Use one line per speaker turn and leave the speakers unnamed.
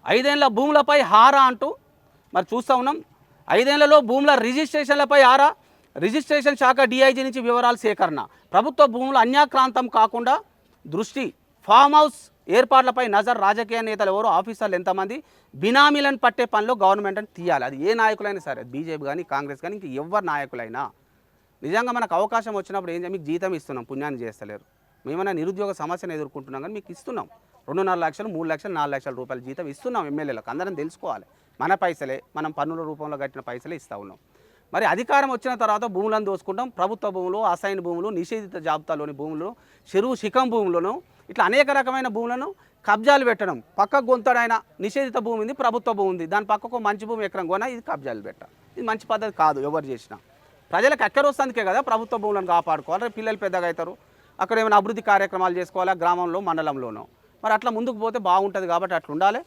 5 ఏళ్ల భూములపై హారా అంటూ మరి చూస్తూ ఉన్నాం. 5 ఏళ్లలో భూముల రిజిస్ట్రేషన్లపై ఆరా, రిజిస్ట్రేషన్ శాఖ డీఐజీ నుంచి వివరాల సేకరణ, ప్రభుత్వ భూములు అన్యాక్రాంతం కాకుండా దృష్టి, ఫామ్ హౌస్ ఏర్పాట్లపై నజర్, రాజకీయ నేతలు ఎవరు, ఆఫీసర్లు ఎంతమంది, బినామీలను పట్టే పనిలో గవర్నమెంట్ అని తీయాలి. అది ఏ నాయకులైనా సరే, బీజేపీ కానీ కాంగ్రెస్ కానీ ఇంక ఎవరు నాయకులైనా. నిజంగా మనకు అవకాశం వచ్చినప్పుడు ఏం మీకు జీతం ఇస్తున్నాం, పుణ్యాన్ని చేస్తలేరు. మేమైనా నిరుద్యోగ సమస్యను ఎదుర్కొంటున్నాం కానీ మీకు ఇస్తున్నాం. 2.5 లక్షలు, 3 లక్షలు, 4 లక్షల రూపాయల జీతం ఇస్తున్నాం ఎమ్మెల్యేలకు. అందరం తెలుసుకోవాలి, మన పైసలే, మనం పన్నుల రూపంలో కట్టిన పైసలే ఇస్తూ ఉన్నాం. మరి అధికారం వచ్చిన తర్వాత భూములను దోసుకుంటాం. ప్రభుత్వ భూములు, అసైన్ భూములు, నిషేధిత జాబితాలోని భూములు, చెరువు శిఖం భూములను, ఇట్లా అనేక రకమైన భూములను కబ్జాలు పెట్టడం. పక్కకు గొంతడైన నిషేధిత భూమి ఉంది, ప్రభుత్వ భూమి ఉంది, దాని పక్కకు మంచి భూమి ఎకరం కొనా, ఇది కబ్జాలు పెట్ట. ఇది మంచి పద్ధతి కాదు. ఎవరు చేసినా ప్రజలకు ఎక్కడ వస్తుందికే కదా ప్రభుత్వ భూములను కాపాడుకోవాలి. పిల్లలు పెద్దగా అవుతారు, అక్కడ ఏమైనా అభివృద్ధి కార్యక్రమాలు చేసుకోవాలా గ్రామంలో, మండలంలోనూ. మరి అట్లా ముందుకు పోతే బాగుంటుంది కాబట్టి అట్లా ఉండాలి.